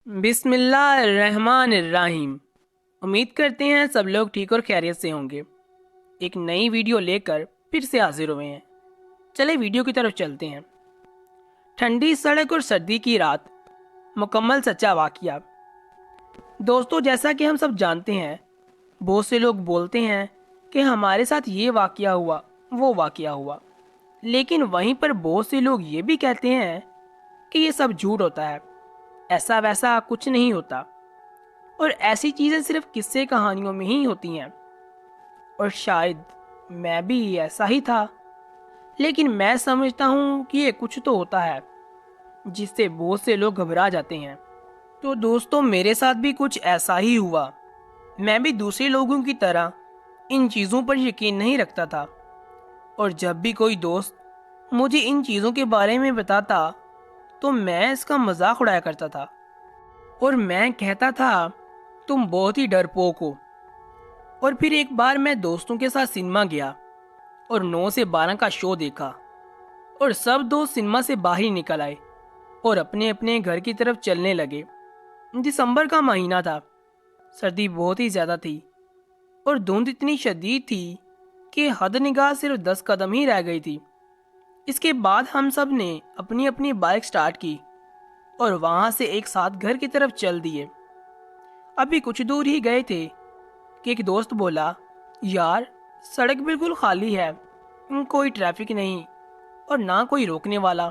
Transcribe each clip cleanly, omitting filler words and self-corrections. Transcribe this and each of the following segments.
بسم اللہ الرحمن الرحیم۔ امید کرتے ہیں سب لوگ ٹھیک اور خیریت سے ہوں گے۔ ایک نئی ویڈیو لے کر پھر سے حاضر ہوئے ہیں۔ چلے ویڈیو کی طرف چلتے ہیں۔ ٹھنڈی سڑک اور سردی کی رات، مکمل سچا واقعہ۔ دوستو، جیسا کہ ہم سب جانتے ہیں، بہت سے لوگ بولتے ہیں کہ ہمارے ساتھ یہ واقعہ ہوا، وہ واقعہ ہوا، لیکن وہیں پر بہت سے لوگ یہ بھی کہتے ہیں کہ یہ سب جھوٹ ہوتا ہے، ایسا ویسا کچھ نہیں ہوتا، اور ایسی چیزیں صرف قصے کہانیوں میں ہی ہوتی ہیں۔ اور شاید میں بھی ایسا ہی تھا، لیکن میں سمجھتا ہوں کہ یہ کچھ تو ہوتا ہے جس سے بہت سے لوگ گھبرا جاتے ہیں۔ تو دوستوں، میرے ساتھ بھی کچھ ایسا ہی ہوا۔ میں بھی دوسرے لوگوں کی طرح ان چیزوں پر یقین نہیں رکھتا تھا، اور جب بھی کوئی دوست مجھے ان چیزوں کے بارے میں بتاتا تو میں اس کا مذاق اڑایا کرتا تھا، اور میں کہتا تھا تم بہت ہی ڈرپوک ہو۔ اور پھر ایک بار میں دوستوں کے ساتھ سنیما گیا اور 9 سے 12 کا شو دیکھا، اور سب دوست سنیما سے باہر نکل آئے اور اپنے اپنے گھر کی طرف چلنے لگے۔ دسمبر کا مہینہ تھا، سردی بہت ہی زیادہ تھی، اور دھند اتنی شدید تھی کہ حد نگاہ صرف 10 قدم ہی رہ گئی تھی۔ اس کے بعد ہم سب نے اپنی اپنی بائک سٹارٹ کی اور وہاں سے ایک ساتھ گھر کی طرف چل دیے۔ ابھی کچھ دور ہی گئے تھے کہ ایک دوست بولا، یار سڑک بالکل خالی ہے، کوئی ٹریفک نہیں اور نہ کوئی روکنے والا،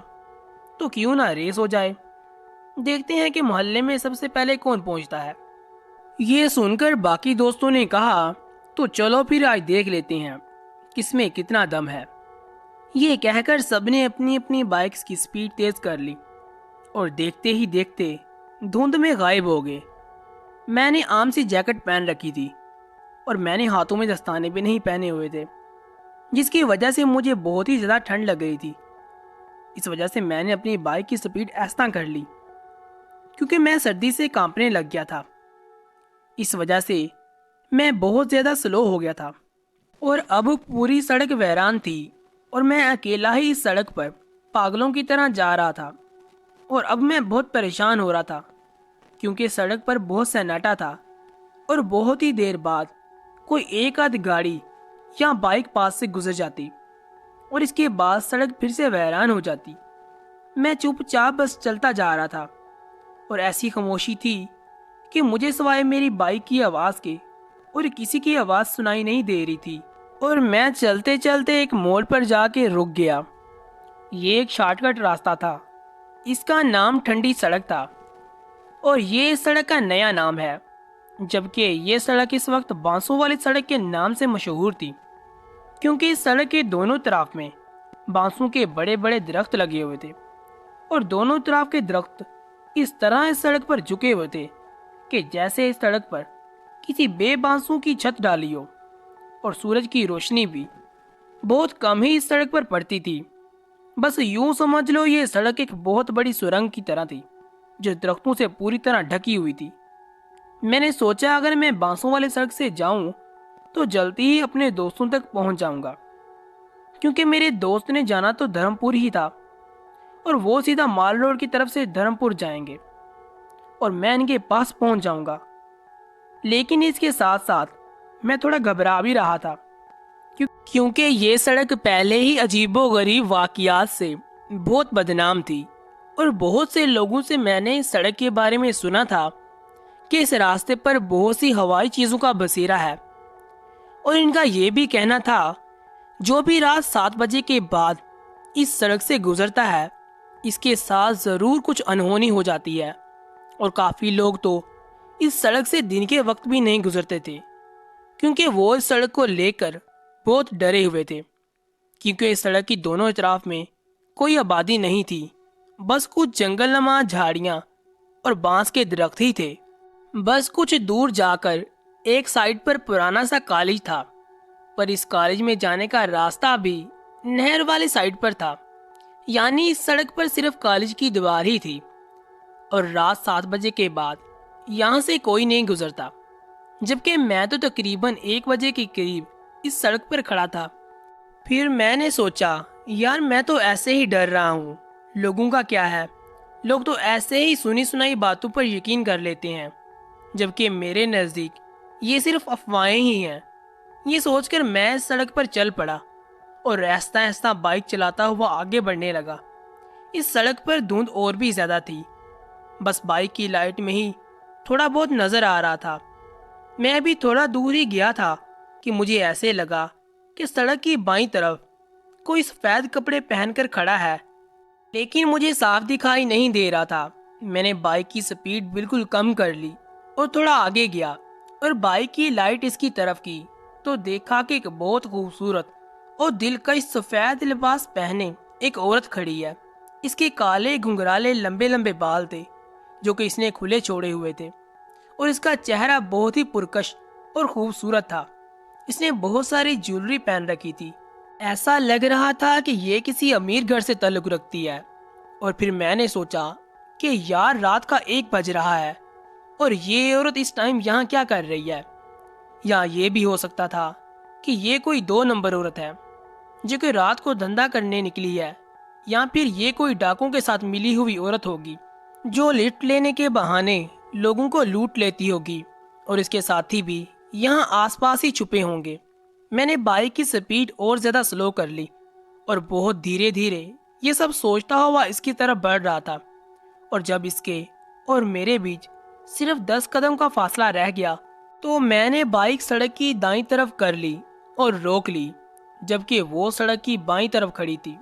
تو کیوں نہ ریس ہو جائے، دیکھتے ہیں کہ محلے میں سب سے پہلے کون پہنچتا ہے۔ یہ سن کر باقی دوستوں نے کہا، تو چلو پھر آج دیکھ لیتے ہیں کس میں کتنا دم ہے۔ یہ کہہ کر سب نے اپنی اپنی بائکس کی سپیڈ تیز کر لی، اور دیکھتے ہی دیکھتے دھند میں غائب ہو گئے۔ میں نے عام سی جیکٹ پہن رکھی تھی، اور میں نے ہاتھوں میں دستانے بھی نہیں پہنے ہوئے تھے، جس کی وجہ سے مجھے بہت ہی زیادہ ٹھنڈ لگ رہی تھی۔ اس وجہ سے میں نے اپنی بائک کی سپیڈ ایسا کر لی، کیونکہ میں سردی سے کانپنے لگ گیا تھا۔ اس وجہ سے میں بہت زیادہ سلو ہو گیا تھا، اور اب پوری سڑک ویران تھی، اور میں اکیلا ہی اس سڑک پر پاگلوں کی طرح جا رہا تھا۔ اور اب میں بہت پریشان ہو رہا تھا، کیونکہ سڑک پر بہت سناٹا تھا، اور بہت ہی دیر بعد کوئی ایک آدھ گاڑی یا بائک پاس سے گزر جاتی، اور اس کے بعد سڑک پھر سے ویران ہو جاتی۔ میں چپ چاپ بس چلتا جا رہا تھا، اور ایسی خاموشی تھی کہ مجھے سوائے میری بائک کی آواز کے اور کسی کی آواز سنائی نہیں دے رہی تھی۔ اور میں چلتے چلتے ایک موڑ پر جا کے رک گیا۔ یہ ایک شارٹ کٹ راستہ تھا، اس کا نام ٹھنڈی سڑک تھا، اور یہ اس سڑک کا نیا نام ہے، جبکہ یہ سڑک اس وقت بانسوں والی سڑک کے نام سے مشہور تھی، کیونکہ اس سڑک کے دونوں طرف میں بانسوں کے بڑے بڑے درخت لگے ہوئے تھے، اور دونوں طرف کے درخت اس طرح اس سڑک پر جھکے ہوئے تھے کہ جیسے اس سڑک پر کسی بے بانسوں کی چھت ڈالی ہو، اور سورج کی روشنی بھی بہت کم ہی اس سڑک پر پڑتی تھی۔ بس یوں سمجھ لو یہ سڑک ایک بہت بڑی سرنگ کی طرح تھی، جو درختوں سے پوری طرح ڈھکی ہوئی تھی۔ میں نے سوچا اگر میں بانسوں والے سڑک سے جاؤں تو جلدی ہی اپنے دوستوں تک پہنچ جاؤں گا، کیونکہ میرے دوست نے جانا تو دھرم پور ہی تھا، اور وہ سیدھا مال روڈ کی طرف سے دھرم پور جائیں گے، اور میں ان کے پاس پہنچ جاؤں گا۔ لیکن اس کے ساتھ ساتھ میں تھوڑا گھبرا بھی رہا تھا، کیونکہ یہ سڑک پہلے ہی عجیب و غریب واقعات سے بہت بدنام تھی، اور بہت سے لوگوں سے میں نے اس سڑک کے بارے میں سنا تھا کہ اس راستے پر بہت سی ہوائی چیزوں کا بسیرا ہے، اور ان کا یہ بھی کہنا تھا جو بھی رات 7 بجے کے بعد اس سڑک سے گزرتا ہے اس کے ساتھ ضرور کچھ انہونی ہو جاتی ہے۔ اور کافی لوگ تو اس سڑک سے دن کے وقت بھی نہیں گزرتے تھے، کیونکہ وہ اس سڑک کو لے کر بہت ڈرے ہوئے تھے، کیونکہ اس سڑک کی دونوں اطراف میں کوئی آبادی نہیں تھی، بس کچھ جنگل نما جھاڑیاں اور بانس کے درخت ہی تھے۔ بس کچھ دور جا کر ایک سائٹ پر پرانا سا کالج تھا، پر اس کالج میں جانے کا راستہ بھی نہر والی سائٹ پر تھا، یعنی اس سڑک پر صرف کالج کی دیوار ہی تھی، اور رات 7 بجے کے بعد یہاں سے کوئی نہیں گزرتا، جبکہ میں تو تقریباً 1 بجے کے قریب اس سڑک پر کھڑا تھا۔ پھر میں نے سوچا، یار میں تو ایسے ہی ڈر رہا ہوں، لوگوں کا کیا ہے، لوگ تو ایسے ہی سنی سنائی باتوں پر یقین کر لیتے ہیں، جبکہ میرے نزدیک یہ صرف افواہیں ہی ہیں۔ یہ سوچ کر میں سڑک پر چل پڑا اور آہستہ آہستہ بائک چلاتا ہوا آگے بڑھنے لگا۔ اس سڑک پر دھند اور بھی زیادہ تھی، بس بائک کی لائٹ میں ہی تھوڑا بہت نظر آ رہا تھا۔ میں ابھی تھوڑا دور ہی گیا تھا کہ مجھے ایسے لگا کہ سڑک کی بائیں طرف کوئی سفید کپڑے پہن کر کھڑا ہے، لیکن مجھے صاف دکھائی نہیں دے رہا تھا۔ میں نے بائک کی سپیڈ بالکل کم کر لی اور تھوڑا آگے گیا اور بائک کی لائٹ اس کی طرف کی تو دیکھا کہ ایک بہت خوبصورت اور دلکش سفید لباس پہنے ایک عورت کھڑی ہے۔ اس کے کالے گھنگرالے لمبے لمبے بال تھے جو کہ اس نے کھلے چھوڑے ہوئے تھے، اور اس کا چہرہ بہت ہی پرکش اور خوبصورت تھا۔ اس نے بہت ساری جیولری پہن رکھی تھی، ایسا لگ رہا تھا کہ یہ کسی امیر گھر سے تعلق رکھتی ہے۔ اور پھر میں نے سوچا کہ یار رات کا 1 بج رہا ہے اور یہ عورت اس ٹائم یہاں کیا کر رہی ہے؟ یا یہ بھی ہو سکتا تھا کہ یہ کوئی 2 نمبر عورت ہے جو کہ رات کو دھندا کرنے نکلی ہے، یا پھر یہ کوئی ڈاکوں کے ساتھ ملی ہوئی عورت ہوگی جو لفٹ لینے کے بہانے لوگوں کو لوٹ لیتی ہوگی، اور اس کے ساتھی بھی یہاں آس پاس ہی چھپے ہوں گے۔ میں نے بائک کی سپیڈ اور زیادہ سلو کر لی اور بہت دھیرے دھیرے یہ سب سوچتا ہوا اس کی طرف بڑھ رہا تھا، اور جب اس کے اور میرے بیچ صرف 10 قدم کا فاصلہ رہ گیا تو میں نے بائک سڑک کی دائیں طرف کر لی اور روک لی، جبکہ وہ سڑک کی بائیں طرف کھڑی تھی۔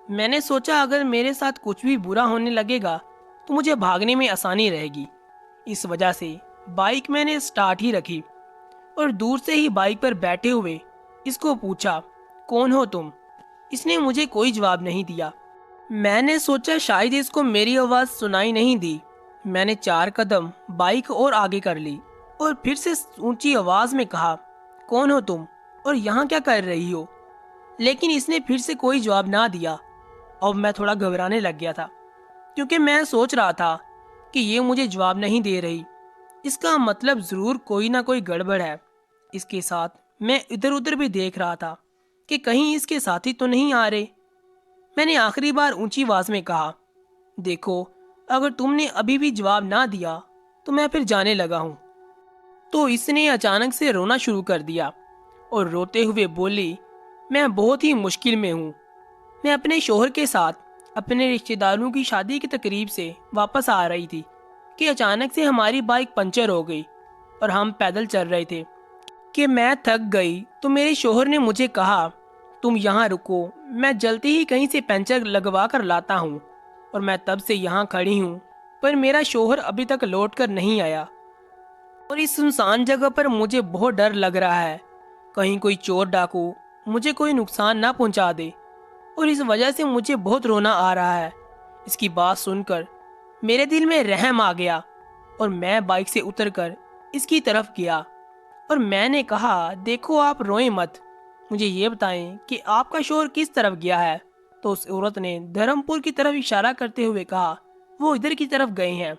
میں نے سوچا اگر میرے ساتھ کچھ بھی برا ہونے لگے گا تو مجھے بھاگنے میں آسانی رہے گی، اس وجہ سے بائک میں نے سٹارٹ ہی رکھی اور دور سے ہی بائک پر بیٹھے ہوئے اس کو پوچھا، کون ہو تم؟ اس نے مجھے کوئی جواب نہیں دیا۔ میں نے سوچا شاید اس کو میری آواز سنائی نہیں دی۔ میں نے 4 قدم بائک اور آگے کر لی اور پھر سے اونچی آواز میں کہا، کون ہو تم اور یہاں کیا کر رہی ہو؟ لیکن اس نے پھر سے کوئی جواب نہ دیا۔ اب میں تھوڑا گھبرانے لگ گیا تھا کیونکہ میں سوچ رہا تھا کہ یہ مجھے جواب نہیں دے رہی، اس کا مطلب ضرور کوئی نہ کوئی گڑبڑ ہے۔ اس کے ساتھ میں ادھر ادھر بھی دیکھ رہا تھا کہ کہیں اس کے ساتھی تو نہیں آ رہے۔ میں نے آخری بار اونچی آواز میں کہا، دیکھو اگر تم نے ابھی بھی جواب نہ دیا تو میں پھر جانے لگا ہوں۔ تو اس نے اچانک سے رونا شروع کر دیا اور روتے ہوئے بولی، میں بہت ہی مشکل میں ہوں۔ میں اپنے شوہر کے ساتھ اپنے رشتہ داروں کی شادی کی تقریب سے واپس آ رہی تھی کہ اچانک سے ہماری بائک پنچر ہو گئی اور ہم پیدل چل رہے تھے کہ میں تھک گئی تو میرے شوہر نے مجھے کہا، تم یہاں رکو، میں جلدی ہی کہیں سے پنچر لگوا کر لاتا ہوں۔ اور میں تب سے یہاں کھڑی ہوں، پر میرا شوہر ابھی تک لوٹ کر نہیں آیا، اور اس سنسان جگہ پر مجھے بہت ڈر لگ رہا ہے کہیں کوئی چور ڈاکو مجھے کوئی نقصان نہ پہنچا دے، اور اس وجہ سے مجھے بہت رونا آ رہا ہے۔ اس کی بات سن کر میرے دل میں رحم آ گیا اور میں بائک سے اتر کر اس کی طرف گیا اور میں نے کہا، دیکھو آپ روئیں مت، مجھے یہ بتائیں کہ آپ کا شوہر کس طرف گیا ہے؟ تو اس عورت نے دھرم پور کی طرف اشارہ کرتے ہوئے کہا، وہ ادھر کی طرف گئے ہیں۔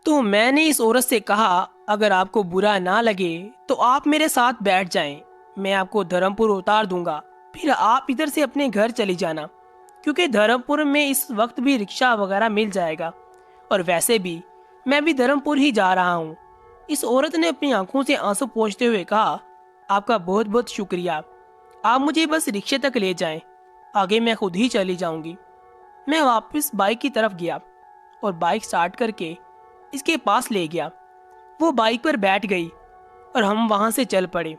تو میں نے اس عورت سے کہا، اگر آپ کو برا نہ لگے تو آپ میرے ساتھ بیٹھ جائیں، میں آپ کو دھرم پور اتار دوں گا، پھر آپ ادھر سے اپنے گھر چلی جانا، کیونکہ دھرم پور میں اس وقت بھی رکشہ وغیرہ مل جائے گا، اور ویسے بھی میں بھی دھرم پور ہی جا رہا ہوں۔ اس عورت نے اپنی آنکھوں سے آنسو پوچھتے ہوئے کہا، آپ کا بہت بہت شکریہ، آپ مجھے بس رکشے تک لے جائیں، آگے میں خود ہی چلی جاؤں گی۔ میں واپس بائک کی طرف گیا اور بائک سٹارٹ کر کے اس کے پاس لے گیا۔ وہ بائک پر بیٹھ گئی اور ہم وہاں سے چل پڑے،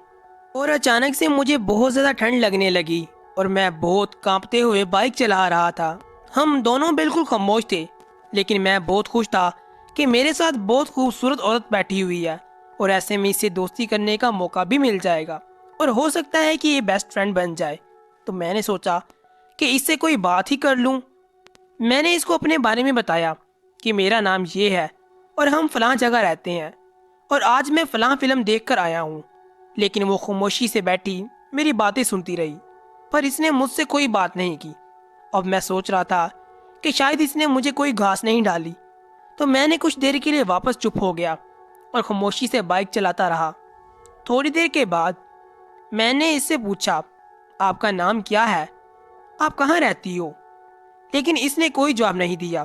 اور اچانک سے مجھے بہت زیادہ ٹھنڈ لگنے لگی اور میں بہت کانپتے ہوئے بائک چلا رہا تھا۔ ہم دونوں بالکل خاموش تھے، لیکن میں بہت خوش تھا کہ میرے ساتھ بہت خوبصورت عورت بیٹھی ہوئی ہے، اور ایسے میں اس سے دوستی کرنے کا موقع بھی مل جائے گا اور ہو سکتا ہے کہ یہ بیسٹ فرینڈ بن جائے۔ تو میں نے سوچا کہ اس سے کوئی بات ہی کر لوں۔ میں نے اس کو اپنے بارے میں بتایا کہ میرا نام یہ ہے اور ہم فلاں جگہ رہتے ہیں، اور آج میں فلاں فلم دیکھ کر آیا ہوں۔ لیکن وہ خاموشی سے بیٹھی میری باتیں سنتی رہی، پر اس نے مجھ سے کوئی بات نہیں کی۔ اب میں سوچ رہا تھا کہ شاید اس نے مجھے کوئی گھاس نہیں ڈالی، تو میں نے کچھ دیر کے لیے واپس چپ ہو گیا اور خاموشی سے بائک چلاتا رہا۔ تھوڑی دیر کے بعد میں نے اس سے پوچھا، آپ کا نام کیا ہے؟ آپ کہاں رہتی ہو؟ لیکن اس نے کوئی جواب نہیں دیا۔